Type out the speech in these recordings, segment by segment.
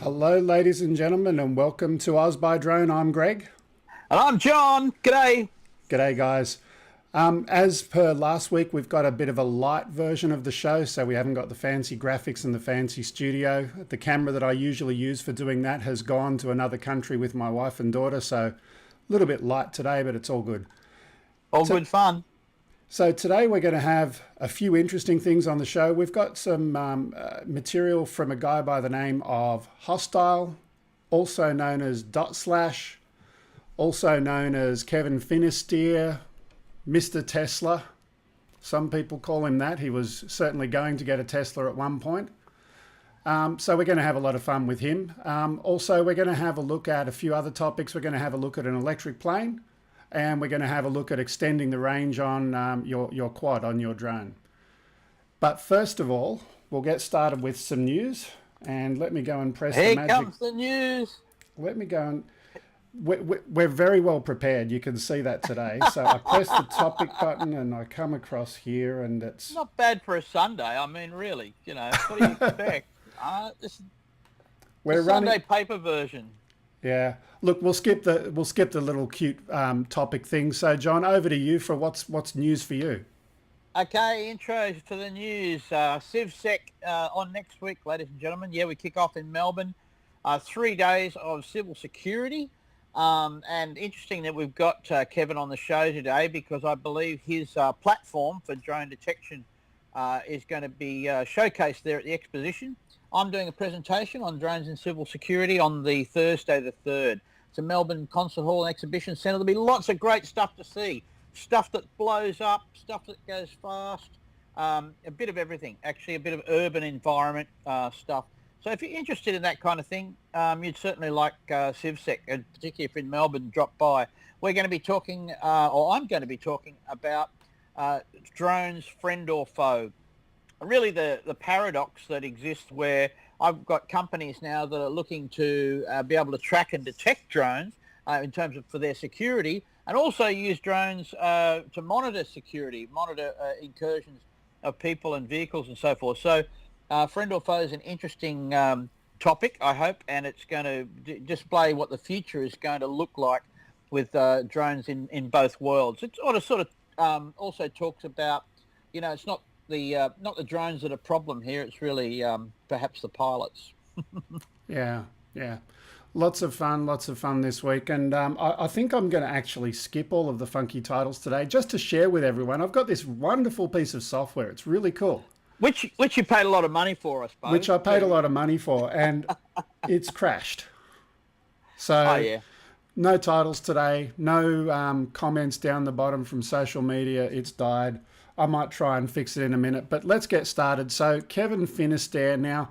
Hello, ladies and gentlemen, and welcome to Oz by Drone. I'm Greg. And I'm John. G'day. G'day, guys. As per last week, we've got a bit of a light version of the show, so we haven't got the fancy graphics and the fancy studio. The camera that I usually use for doing that has gone to another country with my wife and daughter, so a little bit light today, but it's all good. All good fun. So today we're going to have a few interesting things on the show. We've got some material from a guy by the name of Hostile, also known as /, also known as Kevin Finesterre, Mr. Tesla. Some people call him that. He was certainly going to get a Tesla at one point. So we're going to have a lot of fun with him. Also, we're going to have a look at a few other topics. We're going to have a look at an electric plane. And we're going to have a look at extending the range on your quad, on your drone. But first of all, we'll get started with some news. And let me go and press the magic. Here comes the news. Let me go and... We're very well prepared. You can see that today. So I press the topic button and I come across here and it's... Not bad for a Sunday. I mean, really, you know, what do you expect? This is the Sunday paper version. Yeah. Look, we'll skip the little cute topic thing. So, John, over to you for what's news for you. Okay, intros to the news. CivSec on next week, ladies and gentlemen. Yeah, we kick off in Melbourne. 3 days of civil security. And interesting that we've got Kevin on the show today because I believe his platform for drone detection is going to be showcased there at the exposition. I'm doing a presentation on drones in civil security on the Thursday the 3rd. It's a Melbourne Concert Hall and Exhibition Centre. There'll be lots of great stuff to see. Stuff that blows up, stuff that goes fast, a bit of everything. Actually, a bit of urban environment stuff. So if you're interested in that kind of thing, you'd certainly like CivSec, and particularly if you're in Melbourne, drop by. We're going to be talking, or I'm going to be talking about drones, friend or foe. Really the paradox that exists where I've got companies now that are looking to be able to track and detect drones in terms of for their security, and also use drones to monitor security, monitor incursions of people and vehicles and so forth. So friend or foe is an interesting topic, I hope, and it's going to display what the future is going to look like with drones in both worlds. It sort of also talks about, you know, it's not the drones that are a problem here. It's really perhaps the pilots. Yeah. Lots of fun this week. And I think I'm going to actually skip all of the funky titles today just to share with everyone. I've got this wonderful piece of software. It's really cool. Which you paid a lot of money for, I suppose. Which I paid a lot of money for, and it's crashed. So no titles today, no comments down the bottom from social media. It's died. I might try and fix it in a minute, but let's get started. So Kevin Finesterre. Now,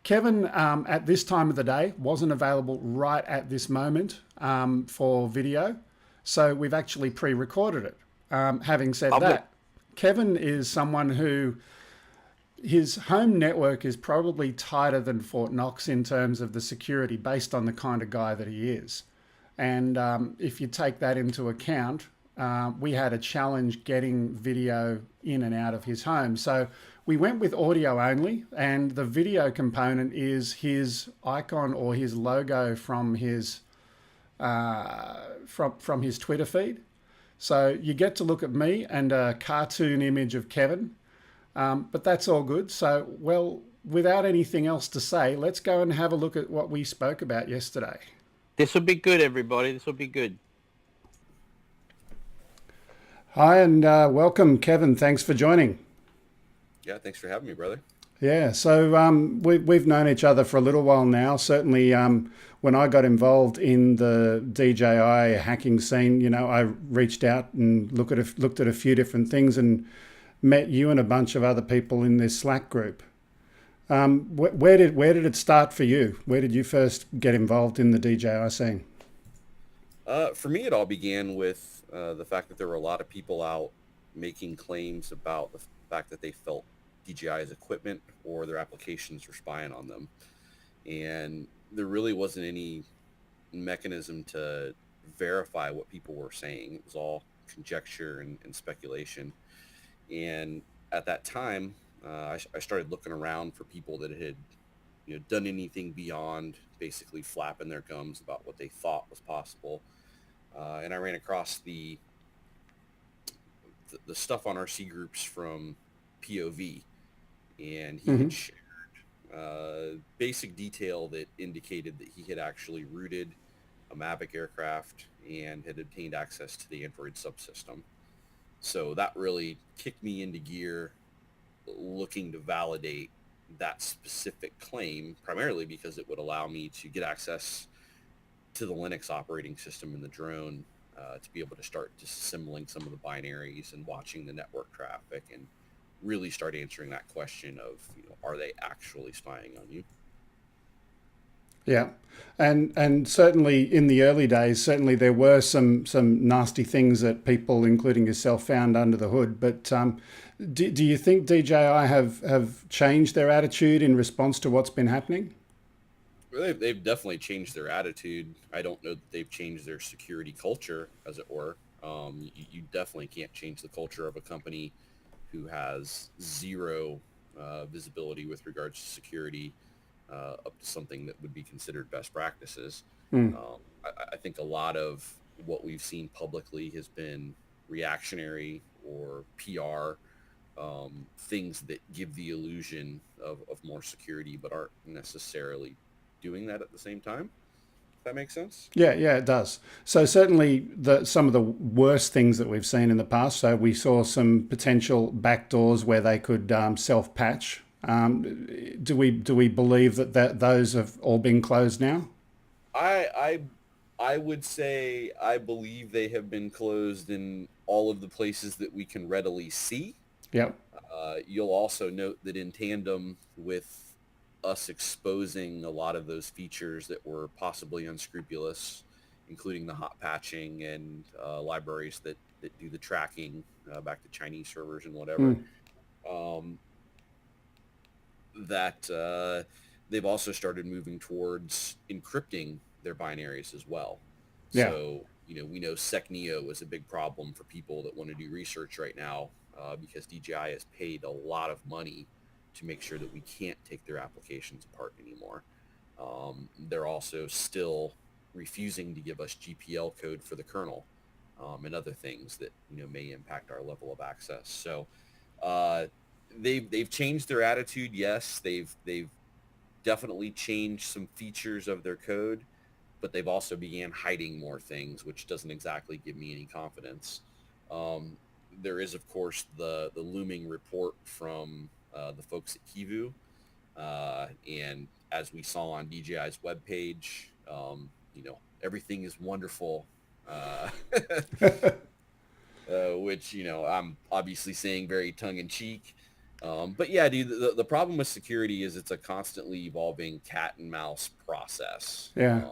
Kevin, at this time of the day, wasn't available right at this moment for video. So we've actually pre-recorded it. Having said that, Kevin is someone who, his home network is probably tighter than Fort Knox in terms of the security based on the kind of guy that he is. And if you take that into account, we had a challenge getting video in and out of his home. So we went with audio only, and the video component is his icon or his logo from his from his Twitter feed. So you get to look at me and a cartoon image of Kevin, but that's all good. So, well, without anything else to say, let's go and have a look at what we spoke about yesterday. This will be good, everybody. This will be good. Hi, and welcome, Kevin. Thanks for joining. Yeah, thanks for having me, brother. Yeah, so we've known each other for a little while now. Certainly, when I got involved in the DJI hacking scene, I reached out and looked at a few different things and met you and a bunch of other people in this Slack group. Where did it start for you? Where did you first get involved in the DJI scene? For me, it all began with the fact that there were a lot of people out making claims about the fact that they felt DJI's equipment or their applications were spying on them. And there really wasn't any mechanism to verify what people were saying. It was all conjecture and speculation. And at that time, I started looking around for people that had done anything beyond basically flapping their gums about what they thought was possible. And I ran across the stuff on RC groups from POV, and he had shared basic detail that indicated that he had actually rooted a Mavic aircraft and had obtained access to the Android subsystem. So that really kicked me into gear, looking to validate that specific claim, primarily because it would allow me to get access to the Linux operating system in the drone, to be able to start disassembling some of the binaries and watching the network traffic and really start answering that question of, are they actually spying on you? Yeah, and certainly in the early days, certainly there were some nasty things that people, including yourself, found under the hood. But do you think DJI have changed their attitude in response to what's been happening? Well, they've definitely changed their attitude. I don't know that they've changed their security culture, as it were. You definitely can't change the culture of a company who has zero visibility with regards to security up to something that would be considered best practices. I think a lot of what we've seen publicly has been reactionary or PR, things that give the illusion of more security but aren't necessarily doing that at the same time. If that makes sense? Yeah, it does. So certainly some of the worst things that we've seen in the past. So we saw some potential backdoors where they could self-patch. Do we believe that those have all been closed now? I would say I believe they have been closed in all of the places that we can readily see. Yep. You'll also note that in tandem with us exposing a lot of those features that were possibly unscrupulous, including the hot patching and libraries that do the tracking back to Chinese servers and whatever, that they've also started moving towards encrypting their binaries as well. Yeah. So, we know SecNeo is a big problem for people that want to do research right now, because DJI has paid a lot of money to make sure that we can't take their applications apart anymore. They're also still refusing to give us GPL code for the kernel, and other things that may impact our level of access. So they've changed their attitude. Yes, they've definitely changed some features of their code, but they've also began hiding more things, which doesn't exactly give me any confidence. There is, of course, the looming report from the folks at Kivu, and as we saw on DJI's webpage, everything is wonderful, which I'm obviously saying very tongue-in-cheek. But yeah, dude, the problem with security is it's a constantly evolving cat and mouse process. Yeah.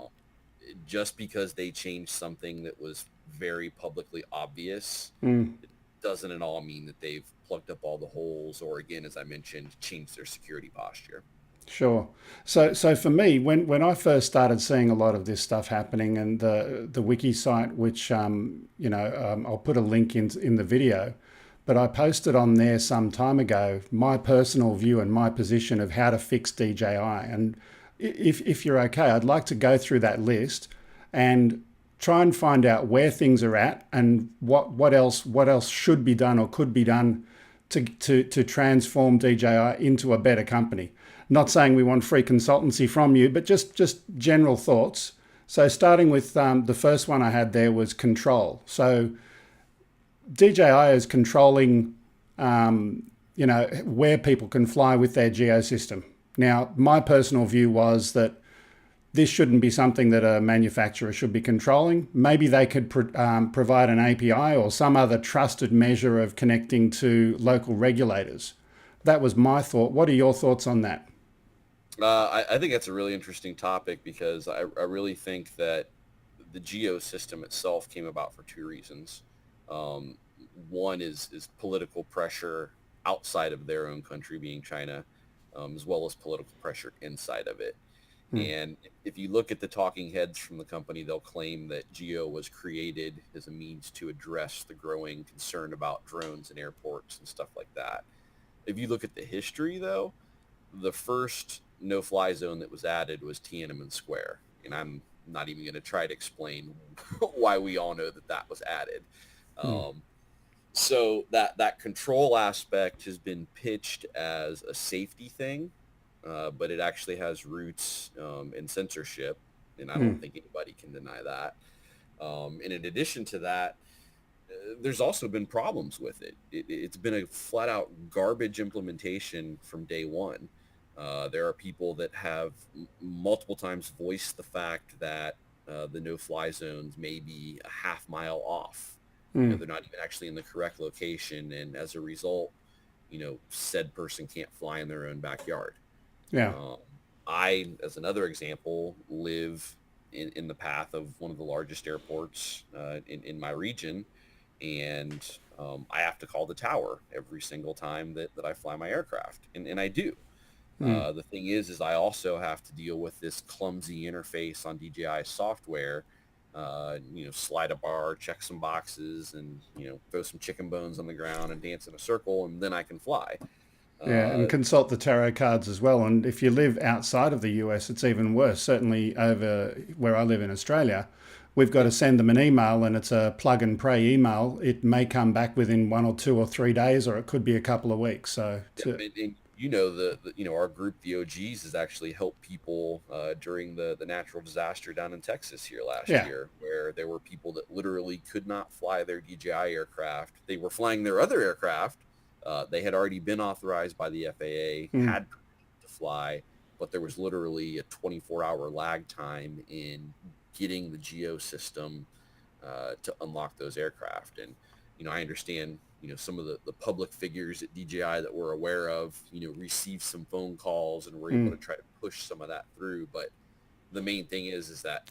Just because they changed something that was very publicly obvious, it doesn't at all mean that they've plugged up all the holes or, again, as I mentioned, changed their security posture. Sure. So for me, when I first started seeing a lot of this stuff happening, and the wiki site, which I'll put a link in the video, but I posted on there some time ago my personal view and my position of how to fix DJI. And if you're okay, I'd like to go through that list and try and find out where things are at and what else should be done or could be done to transform DJI into a better company. Not saying we want free consultancy from you, but just general thoughts. So starting with the first one I had there was control. So DJI is controlling, where people can fly with their geo system. Now, my personal view was that this shouldn't be something that a manufacturer should be controlling. Maybe they could provide an API or some other trusted measure of connecting to local regulators. That was my thought. What are your thoughts on that? I think that's a really interesting topic because I really think that the geo system itself came about for two reasons. One is political pressure outside of their own country, being China, as well as political pressure inside of it. And if you look at the talking heads from the company, they'll claim that GEO was created as a means to address the growing concern about drones in airports and stuff like that. If you look at the history, though, the first no-fly zone that was added was Tiananmen Square. And I'm not even going to try to explain why we all know that that was added. So that control aspect has been pitched as a safety thing. But it actually has roots in censorship, and I don't think anybody can deny that. And in addition to that, there's also been problems with it. It's been a flat-out garbage implementation from day one. There are people that have multiple times voiced the fact that the no-fly zones may be a half mile off. They're not even actually in the correct location, and as a result, said person can't fly in their own backyard. Yeah. I, as another example, live in the path of one of the largest airports in my region, and I have to call the tower every single time that I fly my aircraft, and I do. The thing is I also have to deal with this clumsy interface on DJI software, slide a bar, check some boxes, and, throw some chicken bones on the ground and dance in a circle, and then I can fly. Yeah, and consult the tarot cards as well. And if you live outside of the US, it's even worse. Certainly over where I live in Australia, we've got to send them an email, and it's a plug and pray email. It may come back within 1 or 2 or 3 days, or it could be a couple of weeks. So, our group, the OGs, has actually helped people during the natural disaster down in Texas here last year, where there were people that literally could not fly their DJI aircraft. They were flying their other aircraft. They had already been authorized by the FAA, had to fly, but there was literally a 24-hour lag time in getting the GEO system to unlock those aircraft. And, I understand, some of the public figures at DJI that we're aware of, received some phone calls and were able to try to push some of that through. But the main thing is that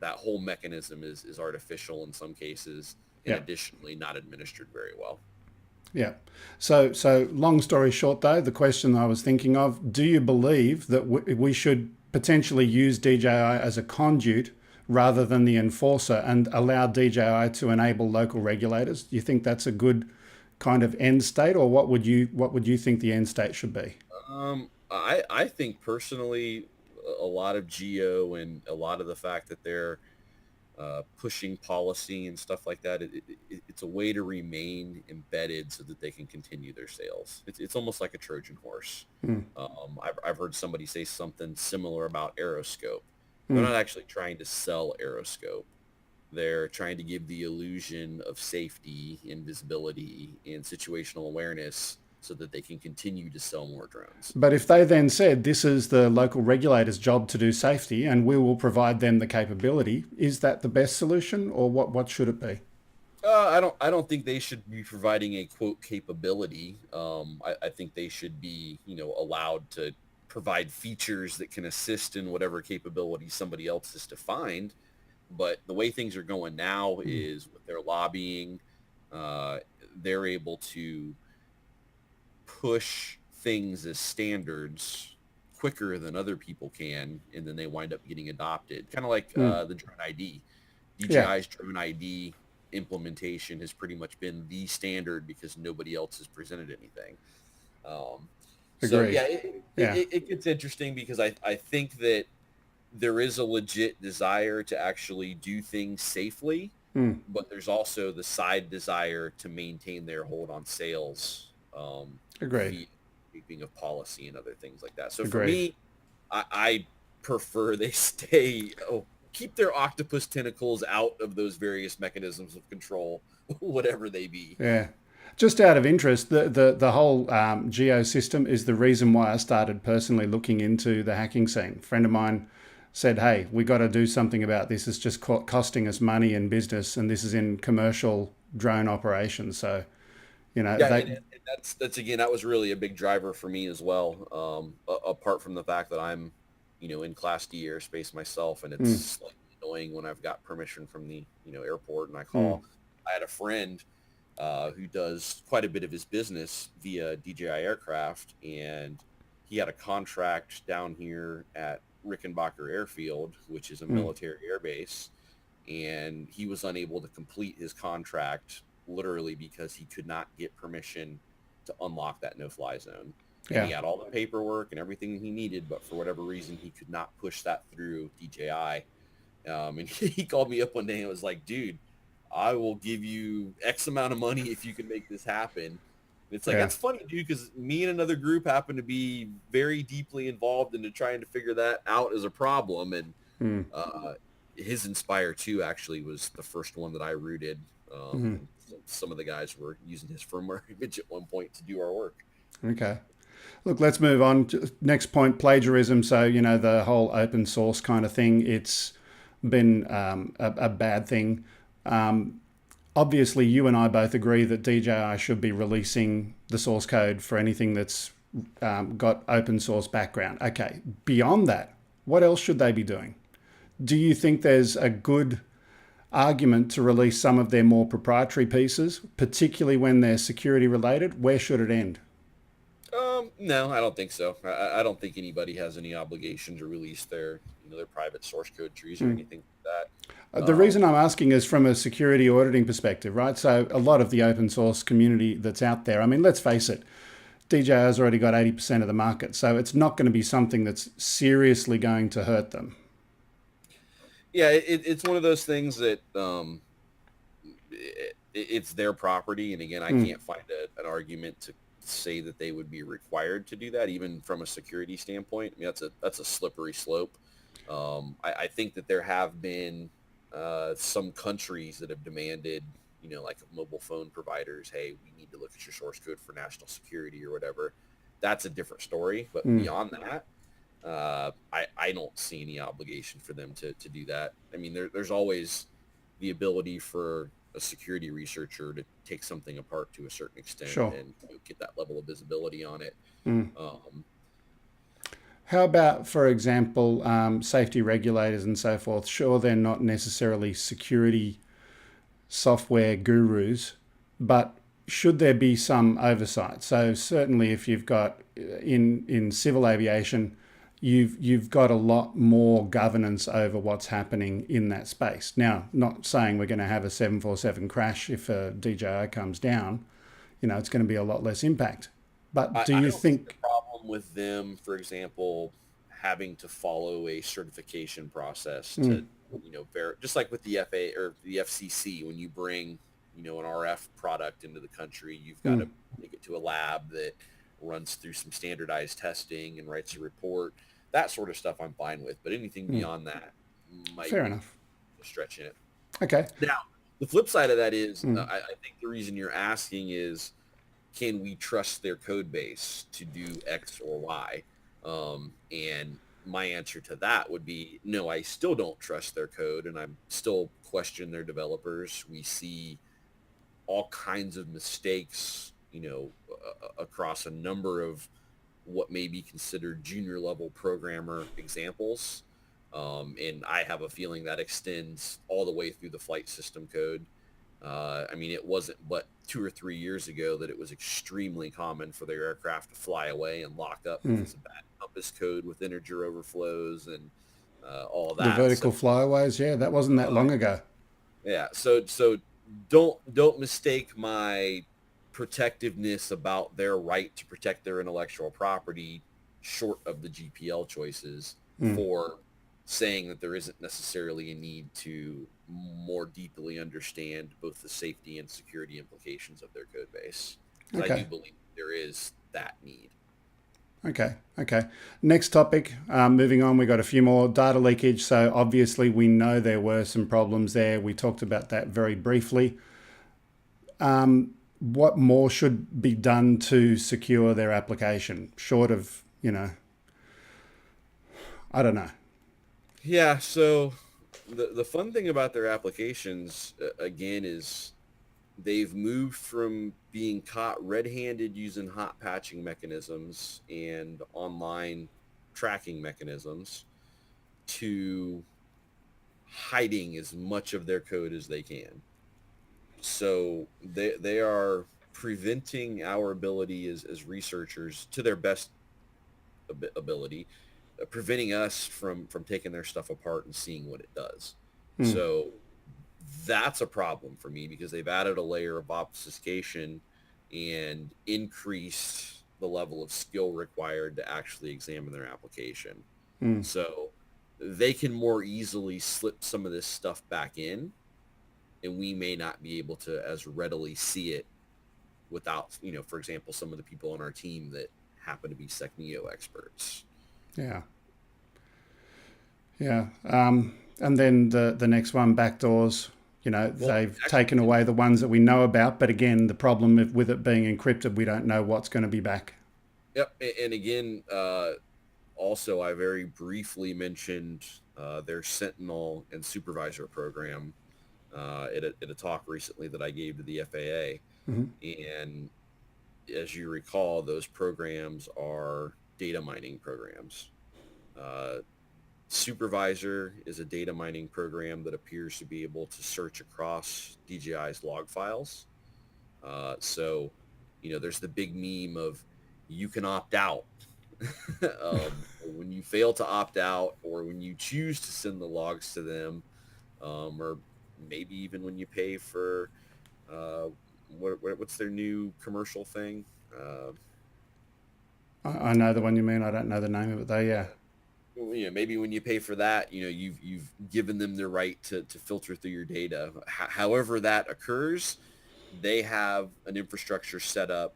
whole mechanism is artificial in some cases, and additionally not administered very well. Yeah. So long story short, though, the question I was thinking of, do you believe that we should potentially use DJI as a conduit rather than the enforcer and allow DJI to enable local regulators? Do you think that's a good kind of end state, or what would you think the end state should be? I think personally, a lot of geo and a lot of the fact that they're pushing policy and stuff like that, it's a way to remain embedded so that they can continue their sales. It's almost like a Trojan horse. I've heard somebody say something similar about Aeroscope. They're not actually trying to sell Aeroscope. They're trying to give the illusion of safety and visibility and situational awareness so that they can continue to sell more drones. But if they then said this is the local regulator's job to do safety and we will provide them the capability, is that the best solution, or what should it be? I don't think they should be providing a quote capability. I think they should be, allowed to provide features that can assist in whatever capability somebody else has defined. But the way things are going now is with their lobbying, they're able to push things as standards quicker than other people can, and then they wind up getting adopted. Kind of like the drone ID. DJI's drone ID implementation has pretty much been the standard because nobody else has presented anything. So Agreed. yeah, Yeah. it gets interesting because I think that there is a legit desire to actually do things safely, Mm. but there's also the side desire to maintain their hold on sales, Agreed. via keeping of policy and other things like that. So for Agreed. me, I prefer they stay, keep their octopus tentacles out of those various mechanisms of control, whatever they be. Yeah. Just out of interest, the whole geo system is the reason why I started personally looking into the hacking scene. A friend of mine said, "Hey, we got to do something about this. It's just costing us money in business, and this is in commercial drone operations." So, Yeah, they, and that's again, that was really a big driver for me as well. Apart from the fact that I'm, in Class D airspace myself, and it's mm, slightly annoying when I've got permission from the airport and I mm, call. I had a friend who does quite a bit of his business via DJI aircraft, and he had a contract down here at Rickenbacker Airfield, which is a mm, military air base, and he was unable to complete his contract literally because he could not get permission to unlock that no-fly zone. And he yeah, had all the paperwork and everything he needed, but for whatever reason, he could not push that through DJI. And he called me up one day and was like, dude, I will give you X amount of money if you can make this happen. And it's like, yeah, that's funny, dude, because me and another group happen to be very deeply involved into trying to figure that out as a problem. And mm, uh, his Inspire 2 actually was the first one that I rooted. mm. And some of the guys were using his firmware image at one point to do our work. Okay. Look, let's move on. Next point, plagiarism. So, the whole open source kind of thing, it's been a bad thing. Obviously, you and I both agree that DJI should be releasing the source code for anything that's got open source background. Okay, beyond that, what else should they be doing? Do you think there's a good argument to release some of their more proprietary pieces, particularly when they're security related? Where should it end? No, I don't think so. I don't think anybody has any obligation to release their private source code trees or Mm. anything like that. The reason I'm asking is from a security auditing perspective, right? So a lot of the open source community that's out there, I mean, let's face it, DJI has already got 80% of the market, so it's not going to be something that's seriously going to hurt them. Yeah, it's one of those things that it's their property, and again, I Mm. can't find an argument to say that they would be required to do that, even from a security standpoint. I mean, that's a slippery slope. I think that there have been some countries that have demanded, like mobile phone providers, hey, we need to look at your source code for national security or whatever. That's a different story. But Mm. beyond that, I don't see any obligation for them to do that. I mean, there's always the ability for a security researcher to take something apart to a certain extent Sure. and get that level of visibility on it. Mm. Um, How about, for example, safety regulators and so forth? Sure, they're not necessarily security software gurus, but should there be some oversight? So certainly, if you've got in civil aviation, you've got a lot more governance over what's happening in that space. Now, not saying we're going to have a 747 crash if a DJI comes down, it's going to be a lot less impact. But do I you don't see the think? problem with them, for example, having to follow a certification process Mm, to, just like with the FA or the FCC, when you bring, an RF product into the country, you've got mm, to take it to a lab that runs through some standardized testing and writes a report. That sort of stuff I'm fine with, but anything mm. beyond that might Fair be enough. stretching it. Okay. Now, the flip side of that is, Mm, I think the reason you're asking is, can we trust their code base to do X or Y? And my answer to that would be no, I still don't trust their code, and I'm still question their developers. We see all kinds of mistakes, across a number of what may be considered junior level programmer examples. And I have a feeling that extends all the way through the flight system code. I mean, it wasn't but 2 or 3 years ago that it was extremely common for their aircraft to fly away and lock up mm. because of bad compass code with integer overflows and all The that. So, vertical flyaways, yeah, that wasn't that long ago. yeah, so don't mistake my protectiveness about their right to protect their intellectual property short of the GPL choices Mm. for saying that there isn't necessarily a need to more deeply understand both the safety and security implications of their code base. Because I do Okay. believe there is that need. Okay. Okay. Next topic. Moving on, we got a few more data leakage. So obviously, we know there were some problems there. We talked about that very briefly. What more should be done to secure their application, short of, I don't know. Yeah, so the fun thing about their applications again is they've moved from being caught red-handed using hot patching mechanisms and online tracking mechanisms to hiding as much of their code as they can. So they are preventing our ability as researchers to their best ability, preventing us from taking their stuff apart and seeing what it does. Hmm. So that's a problem for me because they've added a layer of obfuscation and increased the level of skill required to actually examine their application. Hmm. So they can more easily slip some of this stuff back in, and we may not be able to as readily see it without, for example, some of the people on our team that happen to be SecNeo experts. Yeah. Yeah. And then the next one, backdoors. Well, They've taken actually, away the ones that we know about, but again, the problem with it being encrypted, we don't know what's going to be back. yep. And again, also, I very briefly mentioned their Sentinel and Supervisor program at a talk recently that I gave to the FAA. Hmm. And as you recall, those programs are data mining programs. Uh, Supervisor is a data mining program that appears to be able to search across DJI's log files. So, there's the big meme of you can opt out. When you fail to opt out or when you choose to send the logs to them, or maybe even when you pay for uh, what's their new commercial thing? I know the one you mean. I don't know the name of it though. Yeah. Maybe when you pay for that, you've given them the right to filter through your data. However that occurs, they have an infrastructure set up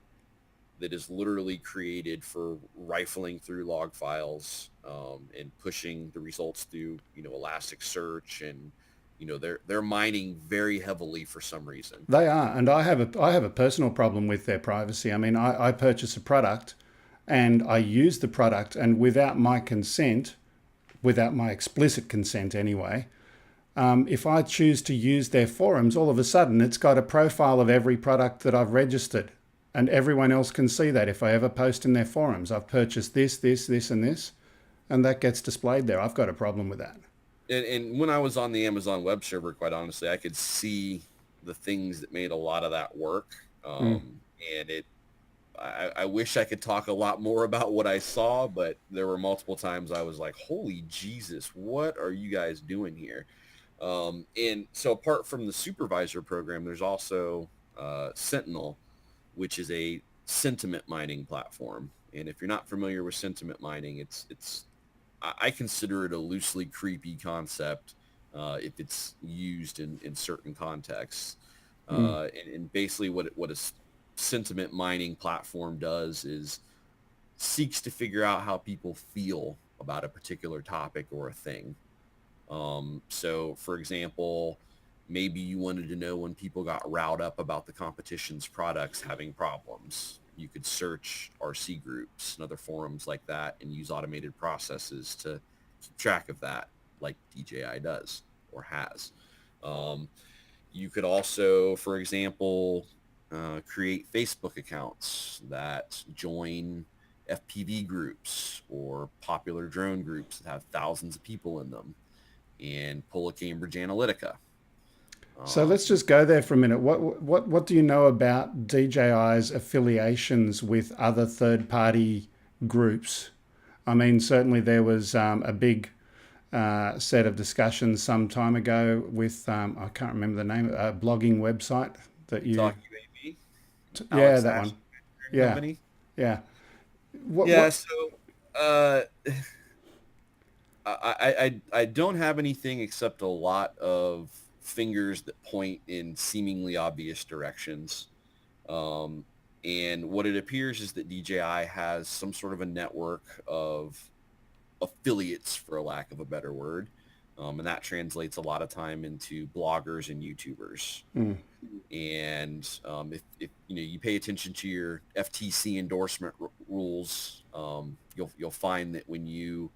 that is literally created for rifling through log files and pushing the results through, Elasticsearch, and they're mining very heavily for some reason. They are, and I have a personal problem with their privacy. I mean, I purchase a product, and I use the product, and without my consent, without my explicit consent anyway, if I choose to use their forums, all of a sudden it's got a profile of every product that I've registered, and everyone else can see that if I ever post in their forums, I've purchased this, this, this, and this, and that gets displayed there. I've got a problem with that. And when I was on the Amazon web server, quite honestly, I could see the things that made a lot of that work. Mm. And I wish I could talk a lot more about what I saw, but there were multiple times I was like, holy Jesus, what are you guys doing here? And so apart from the supervisor program, there's also Sentinel, which is a sentiment mining platform. And if you're not familiar with sentiment mining, I consider it a loosely creepy concept if it's used in certain contexts. Mm. And basically what a sentiment mining platform does is seeks to figure out how people feel about a particular topic or a thing. So, for example, maybe you wanted to know when people got riled up about the competition's products having problems. You could search RC groups and other forums like that and use automated processes to keep track of that, like DJI does or has. Um, you could also, for example, create Facebook accounts that join FPV groups or popular drone groups that have thousands of people in them and pull a Cambridge Analytica. So let's just go there for a minute. What do you know about DJI's affiliations with other third party groups? I mean, certainly there was a big set of discussions some time ago with I can't remember the name, a blogging website that you. Talk UAV, Yeah, Alex that Ash one. Yeah, Company. yeah. What Yeah, what? so uh, I don't have anything except a lot of fingers that point in seemingly obvious directions. Um, and what it appears is that DJI has some sort of a network of affiliates, for a lack of a better word. And that translates a lot of time into bloggers and YouTubers. Mm, And if you pay attention to your FTC endorsement rules, you'll find that when you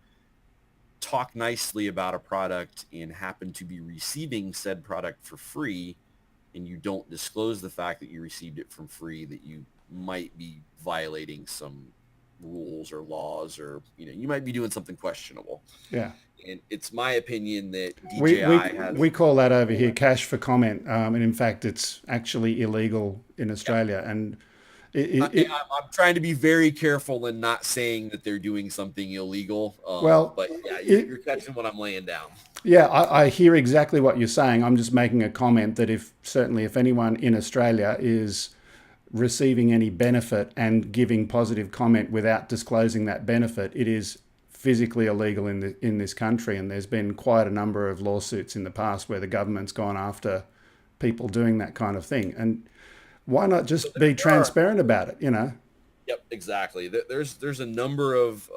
talk nicely about a product and happen to be receiving said product for free, and you don't disclose the fact that you received it from free, that you might be violating some rules or laws, or you might be doing something questionable. yeah. And it's my opinion that We, we DJI has. we call that over here cash for comment, and in fact, it's actually illegal in Australia. And I'm trying to be very careful in not saying that they're doing something illegal. well, But yeah, it, you're catching what I'm laying down. yeah, I hear exactly what you're saying. I'm just making a comment that if anyone in Australia is receiving any benefit and giving positive comment without disclosing that benefit, it is physically illegal in this country. And there's been quite a number of lawsuits in the past where the government's gone after people doing that kind of thing. And why not So just there be are. transparent about it? Yep, exactly. There's a number of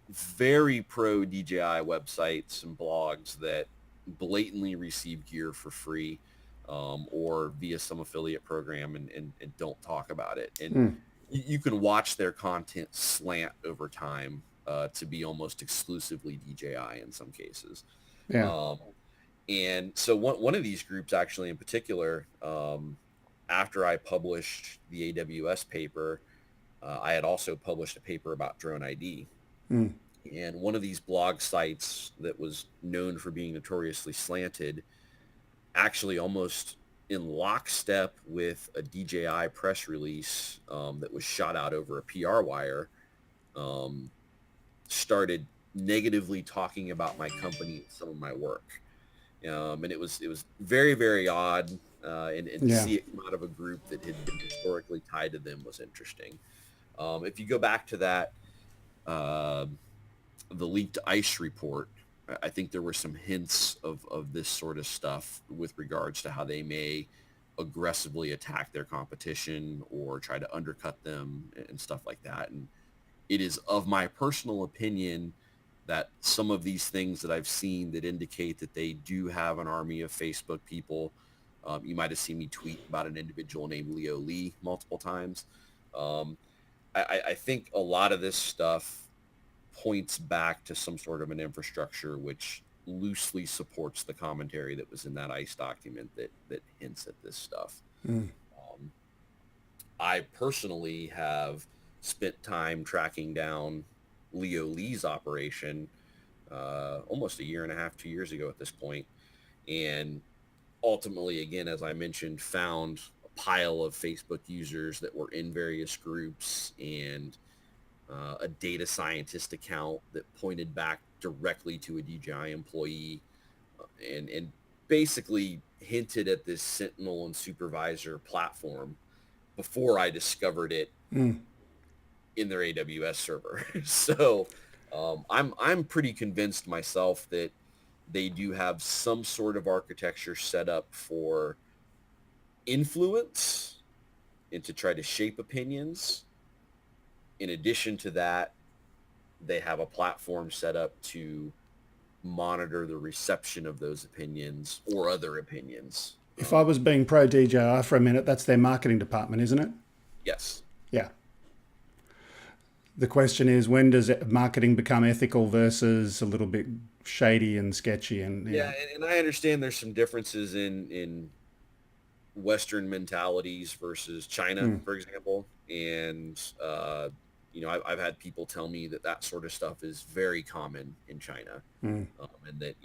very pro DJI websites and blogs that blatantly receive gear for free, or via some affiliate program, and don't talk about it. And Mm, you can watch their content slant over time to be almost exclusively DJI in some cases. yeah. Um, and so one of these groups actually in particular, after I published the AWS paper, I had also published a paper about drone ID. Mm, And one of these blog sites that was known for being notoriously slanted, actually almost in lockstep with a DJI press release that was shot out over a PR wire, um, started negatively talking about my company and some of my work. And it was very, very odd. And to yeah. see it come out of a group that had been historically tied to them was interesting. If you go back to that, uh, the leaked ICE report, I think there were some hints of this sort of stuff with regards to how they may aggressively attack their competition or try to undercut them and stuff like that. And it is of my personal opinion that some of these things that I've seen that indicate that they do have an army of Facebook people. You might have seen me tweet about an individual named Leo Lee multiple times. Um, I think a lot of this stuff points back to some sort of an infrastructure which loosely supports the commentary that was in that ICE document that hints at this stuff. Mm, Um, I personally have spent time tracking down Leo Lee's operation almost a year and a half, 2 years ago at this point, and ultimately, again, as I mentioned, found a pile of Facebook users that were in various groups and a data scientist account that pointed back directly to a DJI employee, and basically hinted at this Sentinel and Supervisor platform before I discovered it mm. in their AWS server. So I'm pretty convinced myself that they do have some sort of architecture set up for influence and to try to shape opinions. In addition to that, they have a platform set up to monitor the reception of those opinions or other opinions. If I was being pro DJI for a minute, that's their marketing department, isn't it? Yes. Yeah. The question is, when does marketing become ethical versus a little bit shady and sketchy? And Yeah, and I understand there's some differences in Western mentalities versus China, mm, for example. And, I've had people tell me that sort of stuff is very common in China, mm. and that,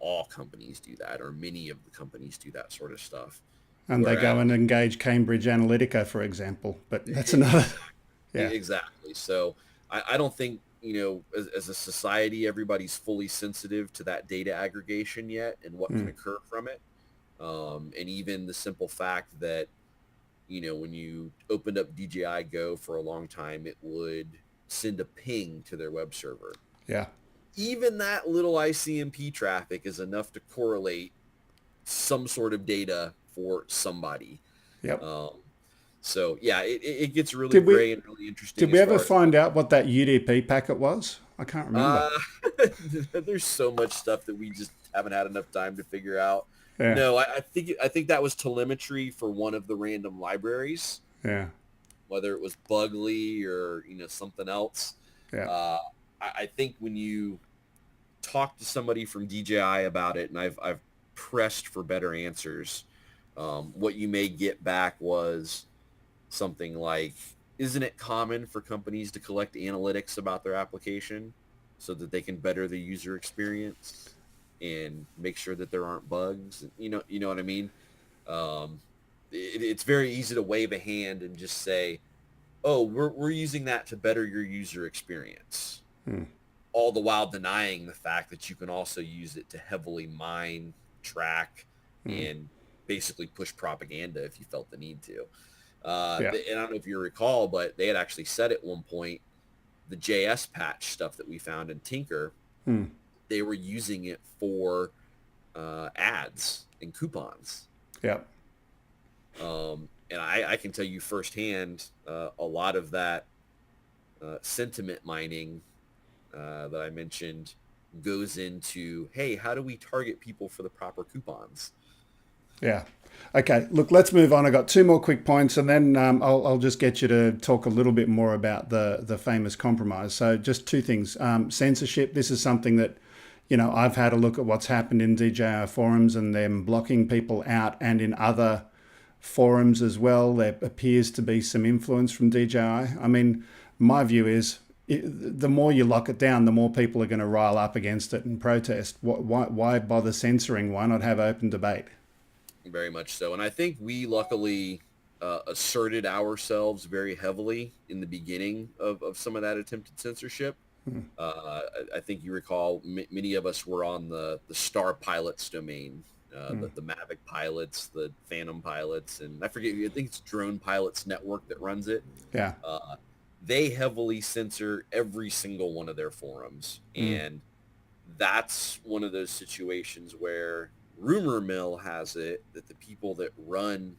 all companies do that, or many of the companies do that sort of stuff. And they go Whereas, and engage Cambridge Analytica, for example. But that's another. Yeah. exactly. So I don't think, as a society, everybody's fully sensitive to that data aggregation yet and what can occur from it. And even the simple fact that, when you opened up DJI Go for a long time, it would send a ping to their web server. Yeah. Even that little ICMP traffic is enough to correlate some sort of data for somebody. Yep. So yeah, it gets really gray and really interesting. Did we ever find out what that UDP packet was? I can't remember. There's so much stuff that we just haven't had enough time to figure out. Yeah. No, I think that was telemetry for one of the random libraries. Yeah. Whether it was Bugly or something else. Yeah. I think when you talk to somebody from DJI about it, and I've pressed for better answers, what you may get back was something like, isn't it common for companies to collect analytics about their application so that they can better the user experience and make sure that there aren't bugs? You know what I mean? It's very easy to wave a hand and just say, oh, we're using that to better your user experience. All the while denying the fact that you can also use it to heavily mine, track, and basically push propaganda if you felt the need to. And I don't know if you recall, but they had actually said at one point, the JS patch stuff that we found in Tinker, they were using it for ads and coupons. Yeah. And I can tell you firsthand, a lot of that sentiment mining that I mentioned goes into, hey, how do we target people for the proper coupons? Yeah. Okay. Look, let's move on. I got two more quick points, and then I'll just get you to talk a little bit more about the famous compromise. So just two things. Censorship. This is something that, I've had a look at what's happened in DJI forums and them blocking people out, and in other forums as well. There appears to be some influence from DJI. I mean, my view is the more you lock it down, the more people are going to rile up against it and protest. Why bother censoring? Why not have open debate? Very much so. And I think we luckily asserted ourselves very heavily in the beginning of some of that attempted censorship. I think you recall many of us were on the Star Pilots domain, the Mavic pilots, the Phantom pilots, and I think it's Drone Pilots Network that runs it. Yeah. They heavily censor every single one of their forums. And that's one of those situations where rumor mill has it that the people that run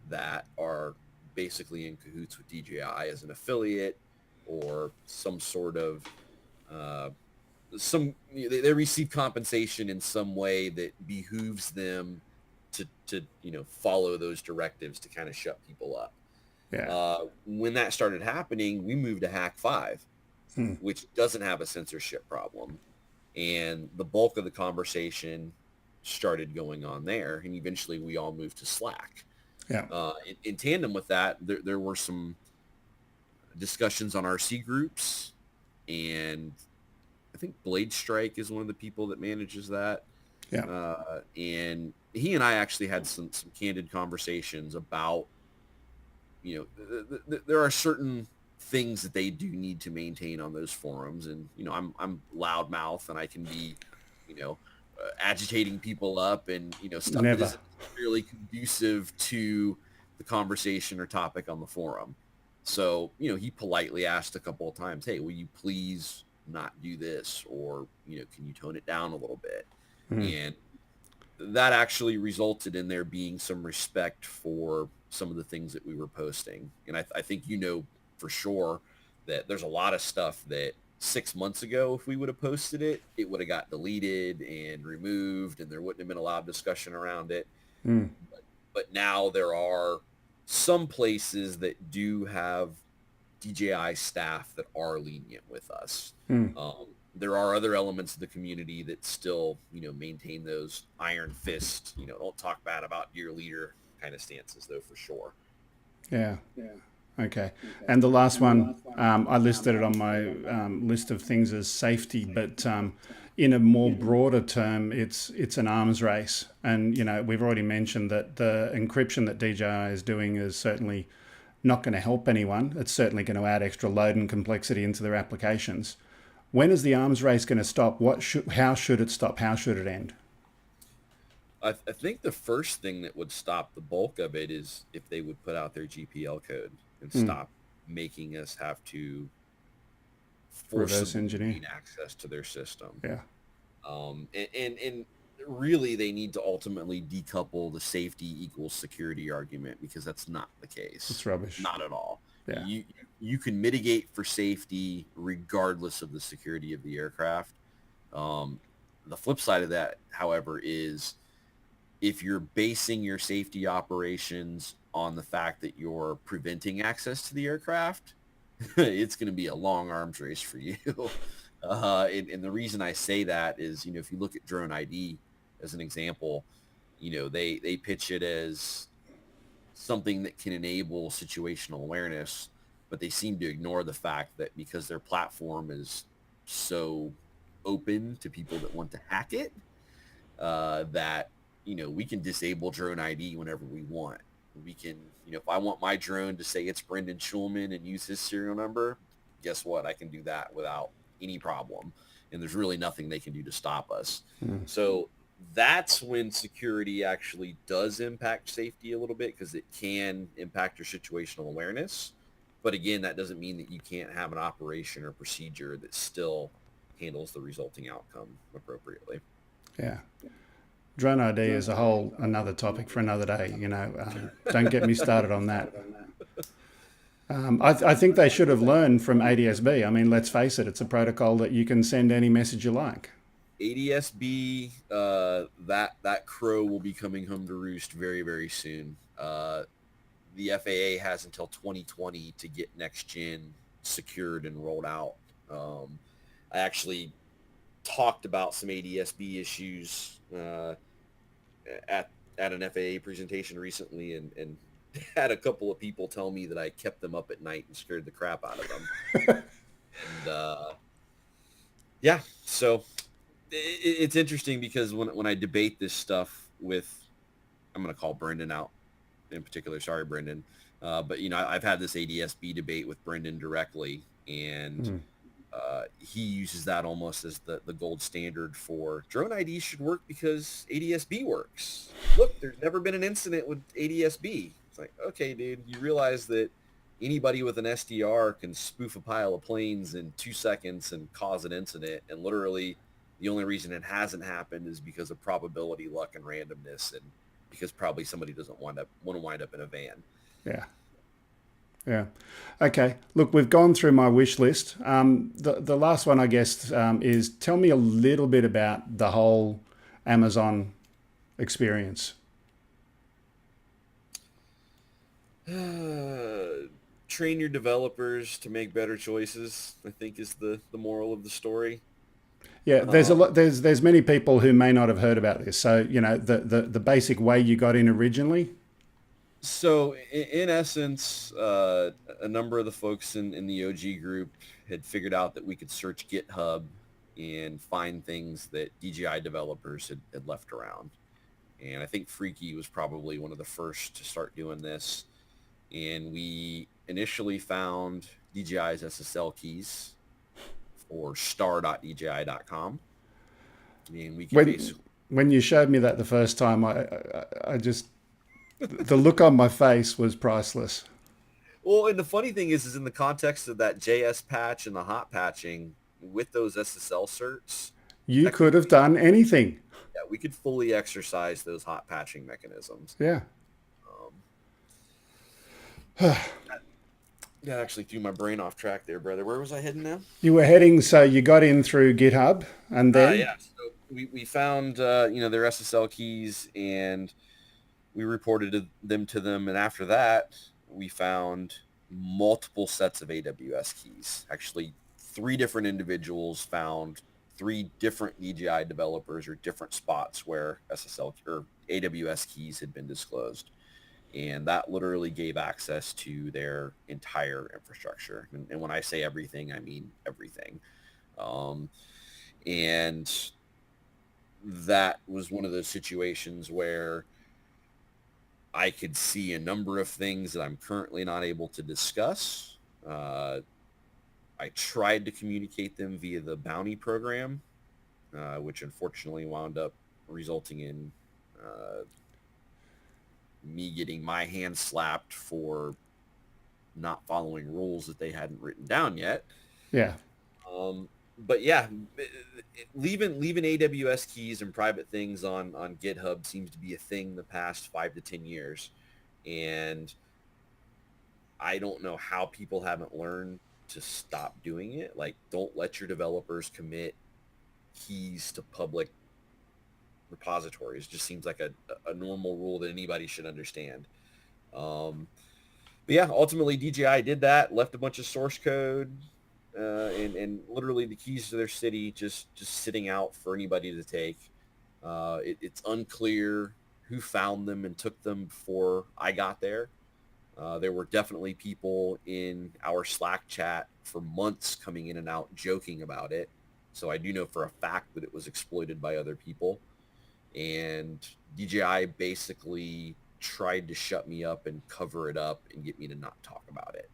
that are basically in cahoots with DJI as an affiliate or some sort of they receive compensation in some way that behooves them to follow those directives to kind of shut people up. Yeah. When that started happening, we moved to Hack 5, which doesn't have a censorship problem. And the bulk of the conversation started going on there. And eventually we all moved to Slack. Yeah. In tandem with that, there were some discussions on RC groups. And I think Blade Strike is one of the people that manages that. Yeah. And he and I actually had some candid conversations about, there are certain things that they do need to maintain on those forums. And, I'm loudmouth and I can be, agitating people up and, stuff that isn't really conducive to the conversation or topic on the forum. So, he politely asked a couple of times, hey, will you please not do this? Or, can you tone it down a little bit? And that actually resulted in there being some respect for some of the things that we were posting. And I think, for sure that there's a lot of stuff that 6 months ago, if we would have posted it, it would have got deleted and removed and there wouldn't have been a lot of discussion around it. But now there are some places that do have DJI staff that are lenient with us. There are other elements of the community that still, maintain those iron fist, don't talk bad about your leader kind of stances, though, for sure. Yeah. Okay. And the last one, I listed it on my list of things as safety, but in a more broader term, it's an arms race. And, we've already mentioned that the encryption that DJI is doing is certainly not going to help anyone. It's certainly going to add extra load and complexity into their applications. When is the arms race going to stop? How should it stop? How should it end? I think the first thing that would stop the bulk of it is if they would put out their GPL code and stop making us have to Reverse forcibly engineer. gain access to their system. Yeah. And really they need to ultimately decouple the safety equals security argument, because that's not the case. It's rubbish. Not at all. Yeah. You can mitigate for safety regardless of the security of the aircraft. The flip side of that, however, is if you're basing your safety operations on the fact that you're preventing access to the aircraft, it's going to be a long arms race for you. And the reason I say that is, if you look at Drone ID as an example, they pitch it as something that can enable situational awareness, but they seem to ignore the fact that because their platform is so open to people that want to hack it, that we can disable Drone ID whenever we want. We can, if I want my drone to say it's Brendan Schulman and use his serial number, guess what? I can do that without any problem. And there's really nothing they can do to stop us. So that's when security actually does impact safety a little bit, because it can impact your situational awareness. But again, that doesn't mean that you can't have an operation or procedure that still handles the resulting outcome appropriately. Yeah. Drone ID is a whole another topic for another day. Don't get me started on that. I think they should have learned from ADSB. I mean, let's face it, it's a protocol that you can send any message you like. ADSB, that crow will be coming home to roost very, very soon. The FAA has until 2020 to get next gen secured and rolled out. I actually talked about some ADSB issues at an FAA presentation recently, and had a couple of people tell me that I kept them up at night and scared the crap out of them. And yeah, so it's interesting because when I debate this stuff with, I'm going to call Brendan out in particular. Sorry, Brendan. But I've had this ADSB debate with Brendan directly, and he uses that almost as the gold standard for drone ID should work because ADSB works. Look, there's never been an incident with ADSB. It's like, okay, dude, you realize that anybody with an SDR can spoof a pile of planes in 2 seconds and cause an incident. And literally the only reason it hasn't happened is because of probability, luck, and randomness. And because probably somebody doesn't want to wind up in a van. Yeah. Yeah. Okay. Look, we've gone through my wish list. The last one, I guess, is tell me a little bit about the whole Amazon experience. Train your developers to make better choices, I think, is the moral of the story. Yeah, there's many people who may not have heard about this. So, the basic way you got in originally. So in essence, a number of the folks in the OG group had figured out that we could search GitHub and find things that DJI developers had left around. And I think Freaky was probably one of the first to start doing this. And we initially found DJI's SSL keys for star.dji.com. And we can when you showed me that the first time, I just... the look on my face was priceless. Well, and the funny thing is in the context of that JS patch and the hot patching with those SSL certs, you could have done anything. Yeah, we could fully exercise those hot patching mechanisms. Yeah. That actually threw my brain off track there, brother. Where was I heading now? You were heading, so you got in through GitHub, and then yeah. So we found their SSL keys, and we reported them to them, and after that, we found multiple sets of AWS keys. Actually, 3 different individuals found 3 different DJI developers or different spots where SSL or AWS keys had been disclosed. And that literally gave access to their entire infrastructure. And when I say everything, I mean everything. And that was one of those situations where I could see a number of things that I'm currently not able to discuss. I I tried to communicate them via the bounty program, which unfortunately wound up resulting in me getting my hand slapped for not following rules that they hadn't written down yet. Yeah. But yeah, leaving AWS keys and private things on GitHub seems to be a thing the past 5 to 10 years. And I don't know how people haven't learned to stop doing it. Like, don't let your developers commit keys to public repositories. It just seems like a normal rule that anybody should understand. But yeah, ultimately DJI did that, left a bunch of source code and literally the keys to their city just sitting out for anybody to take. It's unclear who found them and took them before I got there. There were definitely people in our Slack chat for months coming in and out joking about it. So I do know for a fact that it was exploited by other people. And DJI basically tried to shut me up and cover it up and get me to not talk about it.